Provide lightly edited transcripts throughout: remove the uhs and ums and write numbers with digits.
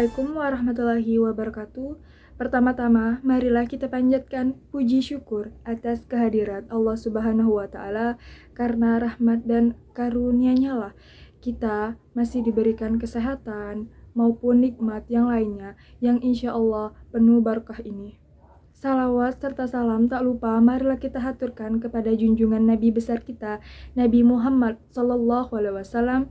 Assalamualaikum warahmatullahi wabarakatuh. Pertama-tama, marilah kita panjatkan puji syukur atas kehadirat Allah Subhanahu wa Ta'ala, karena rahmat dan karunia-Nya lah kita masih diberikan kesehatan maupun nikmat yang lainnya yang insya Allah penuh barokah ini. Salawat serta salam tak lupa marilah kita haturkan kepada junjungan Nabi besar kita, Nabi Muhammad SAW,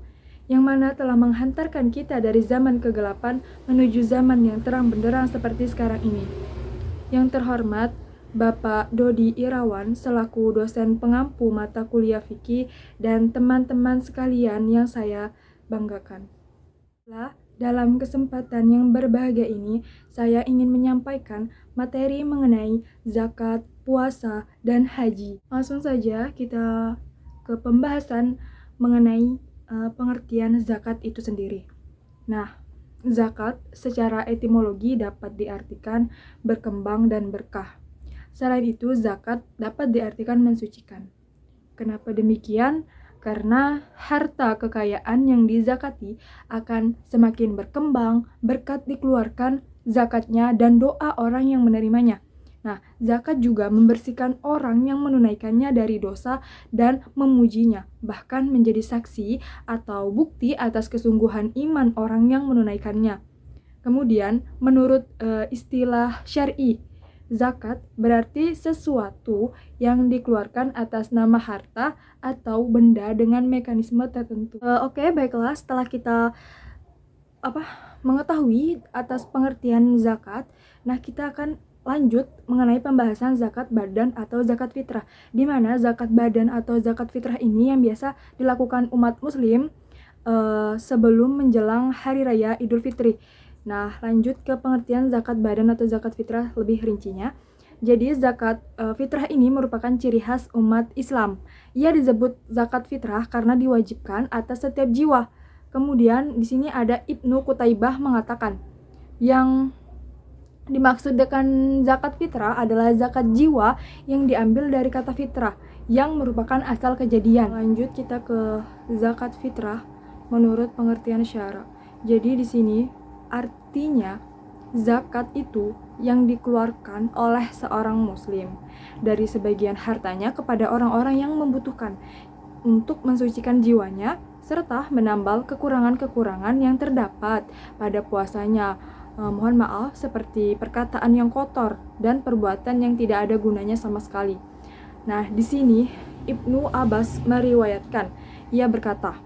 yang mana telah menghantarkan kita dari zaman kegelapan menuju zaman yang terang benderang seperti sekarang ini. Yang terhormat Bapak Dodi Irawan selaku dosen pengampu mata kuliah fikih dan teman-teman sekalian yang saya banggakan. Dalam kesempatan yang berbahagia ini, saya ingin menyampaikan materi mengenai zakat, puasa, dan haji. Langsung saja kita ke pembahasan mengenai pengertian zakat itu sendiri. Nah, zakat secara etimologi dapat diartikan berkembang dan berkah. Selain itu, zakat dapat diartikan mensucikan. Kenapa demikian? Karena harta kekayaan yang dizakati akan semakin berkembang berkat dikeluarkan zakatnya dan doa orang yang menerimanya. Nah, zakat juga membersihkan orang yang menunaikannya dari dosa dan memujinya, bahkan menjadi saksi atau bukti atas kesungguhan iman orang yang menunaikannya. Kemudian, menurut istilah syar'i, zakat berarti sesuatu yang dikeluarkan atas nama harta atau benda dengan mekanisme tertentu. Baiklah, setelah kita mengetahui atas pengertian zakat, nah kita akan lanjut mengenai pembahasan zakat badan atau zakat fitrah, di mana zakat badan atau zakat fitrah ini yang biasa dilakukan umat muslim sebelum menjelang hari raya Idul Fitri. Nah, lanjut ke pengertian zakat badan atau zakat fitrah lebih rincinya. Jadi zakat fitrah ini merupakan ciri khas umat Islam. Ia disebut zakat fitrah karena diwajibkan atas setiap jiwa. Kemudian di sini ada Ibnu Qutaibah mengatakan, yang dimaksud dengan zakat fitrah adalah zakat jiwa yang diambil dari kata fitrah yang merupakan asal kejadian. Lanjut kita ke zakat fitrah menurut pengertian syara. Jadi di sini artinya zakat itu yang dikeluarkan oleh seorang muslim dari sebagian hartanya kepada orang-orang yang membutuhkan untuk mensucikan jiwanya serta menambal kekurangan-kekurangan yang terdapat pada puasanya. Mohon maaf, seperti perkataan yang kotor dan perbuatan yang tidak ada gunanya sama sekali. Nah, di sini Ibnu Abbas meriwayatkan, ia berkata,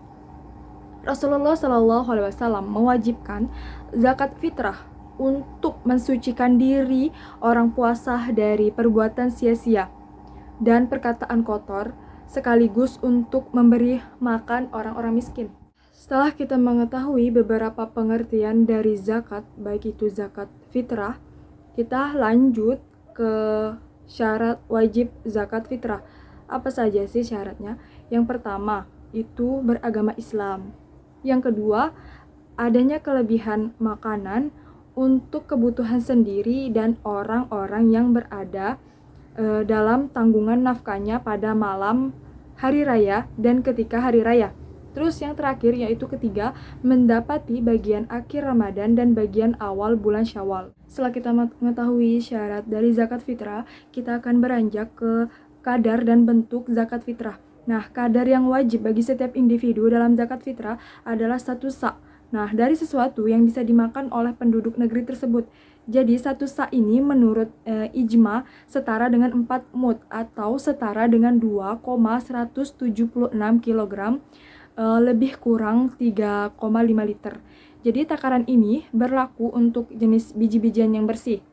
Rasulullah SAW mewajibkan zakat fitrah untuk mensucikan diri orang puasa dari perbuatan sia-sia dan perkataan kotor, sekaligus untuk memberi makan orang-orang miskin. Setelah kita mengetahui beberapa pengertian dari zakat, baik itu zakat fitrah, kita lanjut ke syarat wajib zakat fitrah. Apa saja sih syaratnya? Yang pertama, itu beragama Islam. Yang kedua, adanya kelebihan makanan untuk kebutuhan sendiri dan orang-orang yang berada dalam tanggungan nafkahnya pada malam hari raya dan ketika hari raya. Terus yang terakhir yaitu ketiga, mendapati bagian akhir Ramadan dan bagian awal bulan Syawal. Setelah kita mengetahui syarat dari zakat fitrah, kita akan beranjak ke kadar dan bentuk zakat fitrah. Nah, kadar yang wajib bagi setiap individu dalam zakat fitrah adalah 1 sa'. Nah, dari sesuatu yang bisa dimakan oleh penduduk negeri tersebut. Jadi 1 sa' ini menurut ijma setara dengan 4 mud atau setara dengan 2,176 kg, lebih kurang 3,5 liter. Jadi takaran ini berlaku untuk jenis biji-bijian yang bersih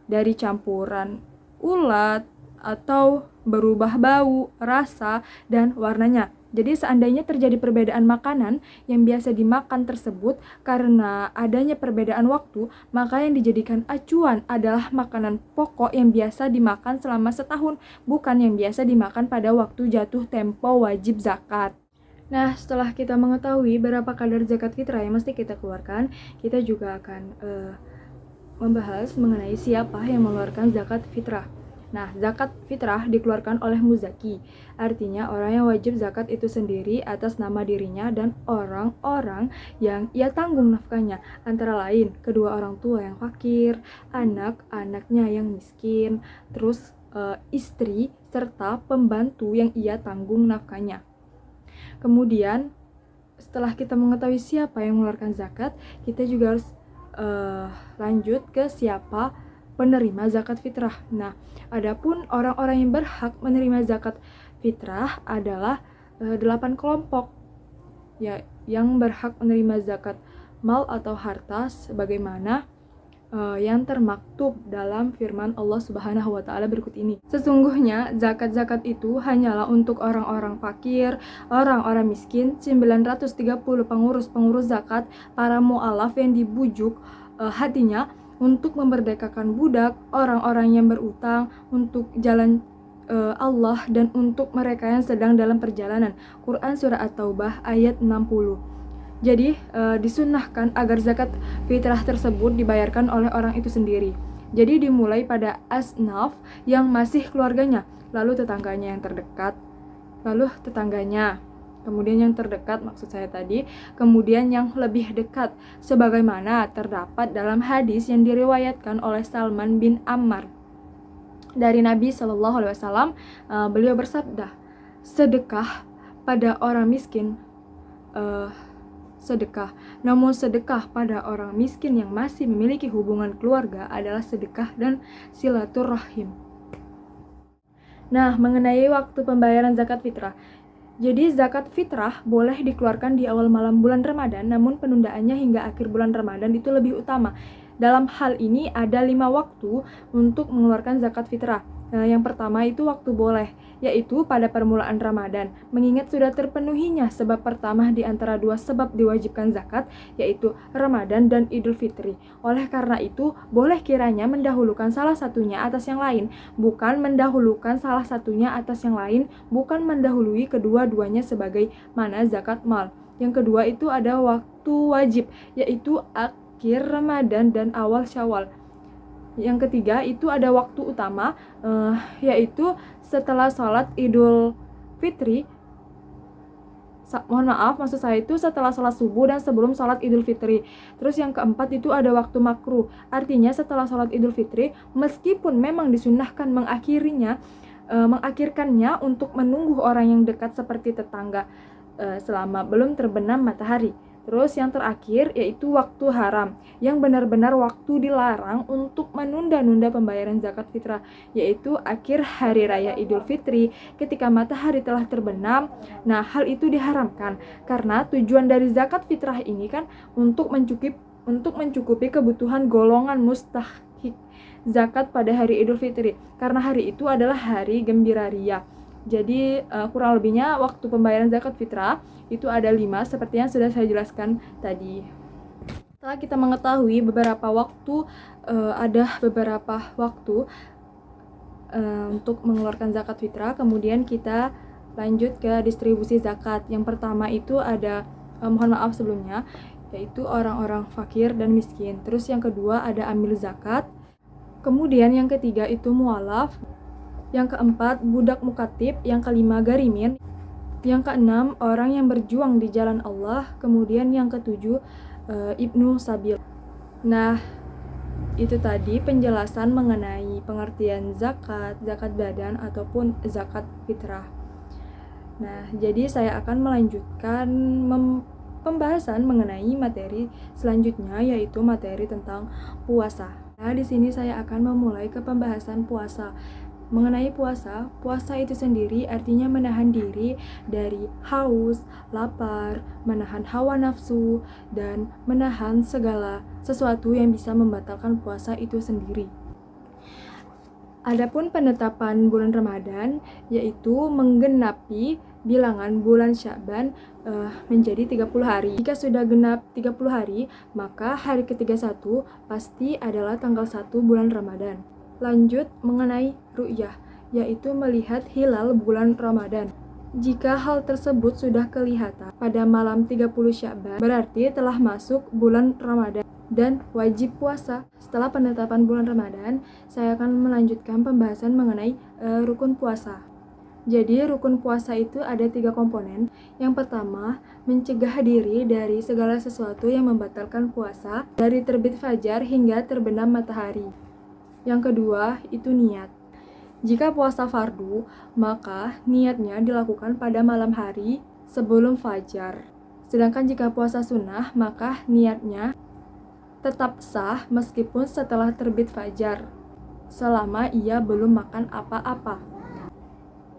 dari campuran ulat atau berubah bau, rasa, dan warnanya. Jadi seandainya terjadi perbedaan makanan yang biasa dimakan tersebut karena adanya perbedaan waktu, maka yang dijadikan acuan adalah makanan pokok yang biasa dimakan selama setahun, bukan yang biasa dimakan pada waktu jatuh tempo wajib zakat. Nah, setelah kita mengetahui berapa kadar zakat fitrah yang mesti kita keluarkan, kita juga akan membahas mengenai siapa yang mengeluarkan zakat fitrah. Nah, zakat fitrah dikeluarkan oleh muzaki, artinya orang yang wajib zakat itu sendiri atas nama dirinya dan orang-orang yang ia tanggung nafkahnya, antara lain kedua orang tua yang fakir, anak-anaknya yang miskin, terus istri serta pembantu yang ia tanggung nafkahnya. Kemudian setelah kita mengetahui siapa yang mengeluarkan zakat, kita juga harus lanjut ke siapa penerima zakat fitrah. Nah, adapun orang-orang yang berhak menerima zakat fitrah adalah 8 kelompok ya yang berhak menerima zakat mal atau harta sebagaimana yang termaktub dalam firman Allah Subhanahu wa taala berikut ini. Sesungguhnya zakat-zakat itu hanyalah untuk orang-orang fakir, orang-orang miskin, 930 pengurus-pengurus zakat, para mu'alaf yang dibujuk hatinya untuk memerdekakan budak, orang-orang yang berutang untuk jalan Allah dan untuk mereka yang sedang dalam perjalanan. Quran Surah At-Taubah ayat 60. Jadi disunnahkan agar zakat fitrah tersebut dibayarkan oleh orang itu sendiri. Jadi dimulai pada asnaf yang masih keluarganya, lalu tetangganya yang terdekat, kemudian yang terdekat maksud saya tadi, kemudian yang lebih dekat, sebagaimana terdapat dalam hadis yang diriwayatkan oleh Salman bin Ammar dari Nabi Shallallahu Alaihi Wasallam. Beliau bersabda, sedekah pada orang miskin sedekah, namun sedekah pada orang miskin yang masih memiliki hubungan keluarga adalah sedekah dan silaturahim. Nah, mengenai waktu pembayaran zakat fitrah. Jadi zakat fitrah boleh dikeluarkan di awal malam bulan Ramadan, namun penundaannya hingga akhir bulan Ramadan itu lebih utama. Dalam hal ini ada 5 waktu untuk mengeluarkan zakat fitrah. Nah, yang pertama itu waktu boleh, yaitu pada permulaan Ramadan, mengingat sudah terpenuhinya sebab pertama di antara 2 sebab diwajibkan zakat, yaitu Ramadan dan Idul Fitri. Oleh karena itu, boleh kiranya mendahulukan salah satunya atas yang lain, bukan mendahulukan salah satunya atas yang lain, bukan mendahului kedua-duanya sebagai mana zakat mal. Yang kedua itu ada waktu wajib, yaitu akhir Ramadan dan awal Syawal. Yang ketiga itu ada waktu utama, yaitu setelah sholat Idul Fitri. Maksud saya itu setelah sholat subuh dan sebelum sholat Idul Fitri. Terus yang keempat itu ada waktu makruh, artinya setelah sholat Idul Fitri, meskipun memang disunnahkan mengakhirkannya untuk menunggu orang yang dekat seperti tetangga selama belum terbenam matahari. Terus yang terakhir yaitu waktu haram, yang benar-benar waktu dilarang untuk menunda-nunda pembayaran zakat fitrah, yaitu akhir hari raya Idul Fitri ketika matahari telah terbenam. Nah, hal itu diharamkan karena tujuan dari zakat fitrah ini kan untuk mencukupi kebutuhan golongan mustahik zakat pada hari Idul Fitri, karena hari itu adalah hari gembira ria. Jadi kurang lebihnya waktu pembayaran zakat fitrah itu ada 5 seperti yang sudah saya jelaskan tadi. Setelah kita mengetahui ada beberapa waktu untuk mengeluarkan zakat fitrah, kemudian kita lanjut ke distribusi zakat. Yang pertama itu ada mohon maaf sebelumnya, yaitu orang-orang fakir dan miskin. Terus yang kedua ada amil zakat. Kemudian yang ketiga itu mualaf. Yang keempat, budak mukatib. Yang kelima, garimin. Yang keenam, orang yang berjuang di jalan Allah. Kemudian yang ketujuh, ibnu sabil. Nah, itu tadi penjelasan mengenai pengertian zakat, zakat badan, ataupun zakat fitrah. Nah, jadi saya akan melanjutkan pembahasan mengenai materi selanjutnya, yaitu materi tentang puasa. Nah, di sini saya akan memulai ke pembahasan puasa. Mengenai puasa itu sendiri artinya menahan diri dari haus, lapar, menahan hawa nafsu, dan menahan segala sesuatu yang bisa membatalkan puasa itu sendiri. Adapun penetapan bulan Ramadan yaitu menggenapi bilangan bulan Sya'ban menjadi 30 hari. Jika sudah genap 30 hari, maka hari ke-31 pasti adalah tanggal 1 bulan Ramadan. Lanjut mengenai ru'yah, yaitu melihat hilal bulan Ramadan. Jika hal tersebut sudah kelihatan pada malam 30 Sya'ban, berarti telah masuk bulan Ramadan. dan wajib puasa. Setelah penetapan bulan Ramadan, saya akan melanjutkan pembahasan mengenai rukun puasa. Jadi rukun puasa itu ada 3 komponen. Yang pertama, mencegah diri dari segala sesuatu yang membatalkan puasa dari terbit fajar hingga terbenam matahari. Yang kedua, itu niat. Jika puasa fardu, maka niatnya dilakukan pada malam hari sebelum fajar. Sedangkan jika puasa sunnah, maka niatnya tetap sah meskipun setelah terbit fajar, selama ia belum makan apa-apa.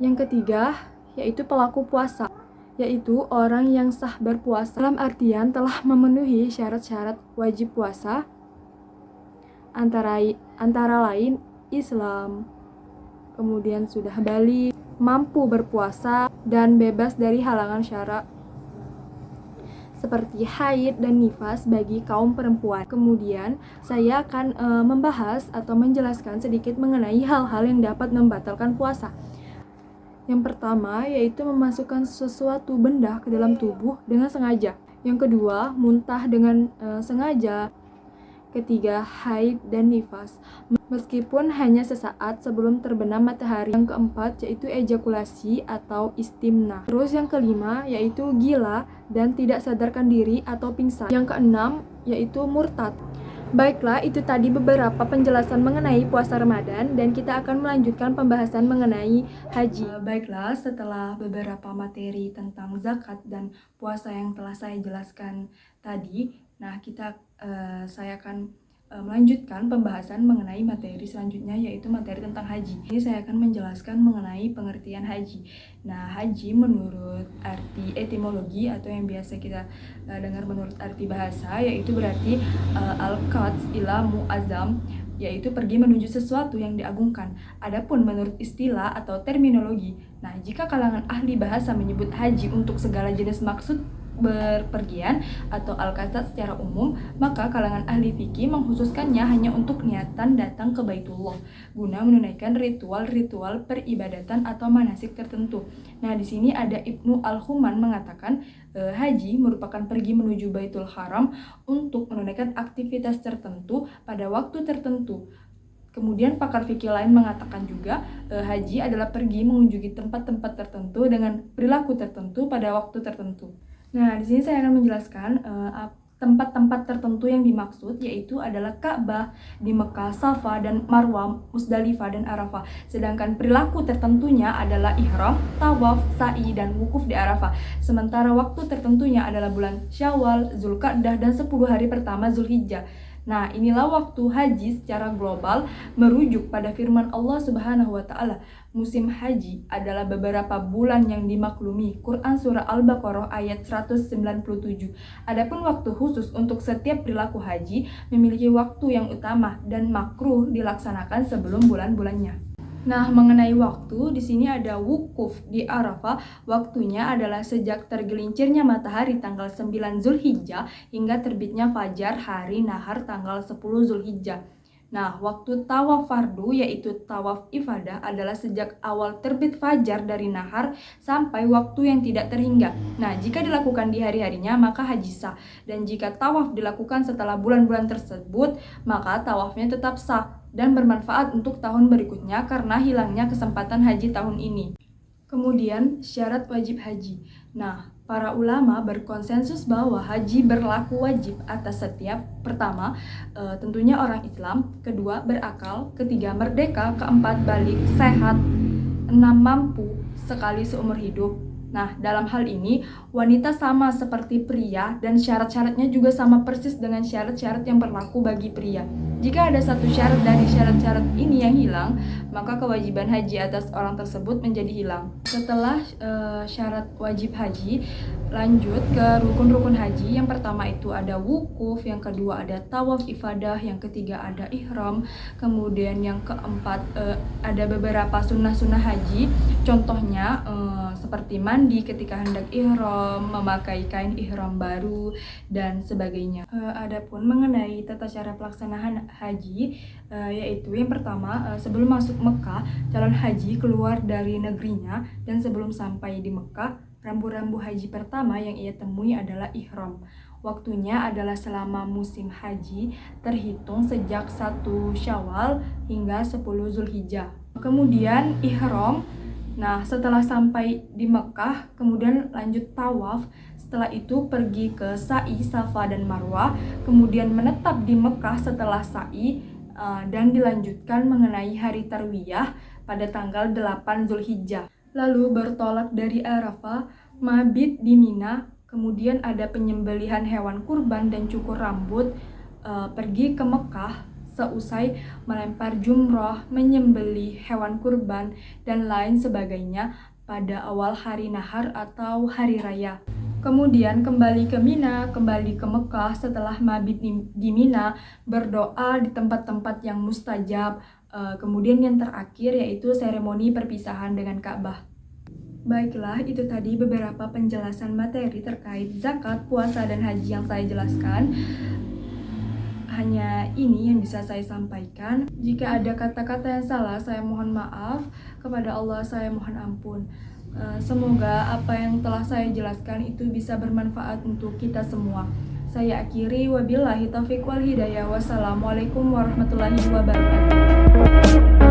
Yang ketiga, yaitu pelaku puasa, yaitu orang yang sah berpuasa dalam artian telah memenuhi syarat-syarat wajib puasa, antara lain Islam, kemudian sudah balik, mampu berpuasa, dan bebas dari halangan syara seperti haid dan nifas bagi kaum perempuan. Kemudian saya akan membahas atau menjelaskan sedikit mengenai hal-hal yang dapat membatalkan puasa. Yang pertama yaitu memasukkan sesuatu benda ke dalam tubuh dengan sengaja. Yang kedua, muntah dengan sengaja. Ketiga, haid dan nifas, meskipun hanya sesaat sebelum terbenam matahari. Yang keempat yaitu ejakulasi atau istimna. Terus yang kelima yaitu gila dan tidak sadarkan diri atau pingsan. Yang keenam yaitu murtad. Baiklah, itu tadi beberapa penjelasan mengenai puasa Ramadan dan kita akan melanjutkan pembahasan mengenai haji. Baiklah, setelah beberapa materi tentang zakat dan puasa yang telah saya jelaskan tadi, saya akan melanjutkan pembahasan mengenai materi selanjutnya, yaitu materi tentang haji. Ini saya akan menjelaskan mengenai pengertian haji. Nah, haji menurut arti etimologi atau yang biasa kita dengar menurut arti bahasa, yaitu berarti al-qats ila mu'azzam, yaitu pergi menuju sesuatu yang diagungkan. Adapun menurut istilah atau terminologi, nah jika kalangan ahli bahasa menyebut haji untuk segala jenis maksud berpergian atau al-qasad secara umum, maka kalangan ahli fikih mengkhususkannya hanya untuk niatan datang ke Baitullah guna menunaikan ritual-ritual peribadatan atau manasik tertentu. Nah, di sini ada Ibnu Al-Human mengatakan haji merupakan pergi menuju Baitul Haram untuk menunaikan aktivitas tertentu pada waktu tertentu. Kemudian pakar fikih lain mengatakan juga haji adalah pergi mengunjungi tempat-tempat tertentu dengan perilaku tertentu pada waktu tertentu. Nah, di sini saya akan menjelaskan tempat-tempat tertentu yang dimaksud, yaitu adalah Ka'bah di Mekah, Safa dan Marwah, Musdalifah dan Arafah. Sedangkan perilaku tertentunya adalah ihram, tawaf, sa'i dan wukuf di Arafah. Sementara waktu tertentunya adalah bulan Syawal, Zulqa'dah dan 10 hari pertama Zulhijjah. Nah, inilah waktu haji secara global merujuk pada firman Allah Subhanahu wa taala. Musim haji adalah beberapa bulan yang dimaklumi. Quran surah Al-Baqarah ayat 197. Adapun waktu khusus untuk setiap perilaku haji memiliki waktu yang utama dan makruh dilaksanakan sebelum bulan-bulannya. Nah, mengenai waktu, di sini ada wukuf di Arafah. Waktunya adalah sejak tergelincirnya matahari tanggal 9 Zulhijjah hingga terbitnya fajar hari nahar tanggal 10 Zulhijjah. Nah, waktu tawaf fardu yaitu tawaf ifadah adalah sejak awal terbit fajar dari nahar sampai waktu yang tidak terhingga. Nah, jika dilakukan di hari-harinya maka haji sah. Dan jika tawaf dilakukan setelah bulan-bulan tersebut, maka tawafnya tetap sah dan bermanfaat untuk tahun berikutnya karena hilangnya kesempatan haji tahun ini. Kemudian syarat wajib haji. Nah, para ulama berkonsensus bahwa haji berlaku wajib atas setiap, pertama, tentunya orang Islam, kedua, berakal, ketiga, merdeka, keempat, balik, sehat, enam, mampu sekali seumur hidup. Nah, dalam hal ini, wanita sama seperti pria dan syarat-syaratnya juga sama persis dengan syarat-syarat yang berlaku bagi pria. Jika ada satu syarat dari syarat-syarat ini yang hilang, maka kewajiban haji atas orang tersebut menjadi hilang. Setelah syarat wajib haji, lanjut ke rukun-rukun haji. Yang pertama itu ada wukuf, yang kedua ada tawaf ifadah, yang ketiga ada ihram, kemudian yang keempat ada beberapa sunnah-sunnah haji. Contohnya seperti mandi ketika hendak ihram, memakai kain ihram baru, dan sebagainya. Adapun mengenai tata cara pelaksanaan haji, yaitu yang pertama, sebelum masuk Mekah, calon haji keluar dari negerinya dan sebelum sampai di Mekah Rambu-rambu haji pertama yang ia temui adalah ihram. Waktunya adalah selama musim haji, terhitung sejak 1 Syawal hingga 10 Zulhijjah. Kemudian ihram. Nah, setelah sampai di Mekah, kemudian lanjut tawaf. Setelah itu pergi ke sa'i, Safa dan Marwah, kemudian menetap di Mekah setelah sa'i, dan dilanjutkan mengenai hari tarwiyah pada tanggal 8 Zulhijjah. Lalu bertolak dari Arafah, mabit di Mina, kemudian ada penyembelihan hewan kurban dan cukur rambut, pergi ke Mekah seusai melempar jumroh, menyembelih hewan kurban, dan lain sebagainya pada awal hari nahar atau hari raya. Kemudian kembali ke Mina, kembali ke Mekah setelah mabit di Mina, berdoa di tempat-tempat yang mustajab. Kemudian yang terakhir yaitu seremoni perpisahan dengan Ka'bah. Baiklah, itu tadi beberapa penjelasan materi terkait zakat, puasa, dan haji yang saya jelaskan. Hanya ini yang bisa saya sampaikan. Jika ada kata-kata yang salah, saya mohon maaf. Kepada Allah saya mohon ampun. Semoga apa yang telah saya jelaskan itu bisa bermanfaat untuk kita semua. Saya akhiri, wabillahi taufiq wal hidayah. Wassalamualaikum warahmatullahi wabarakatuh.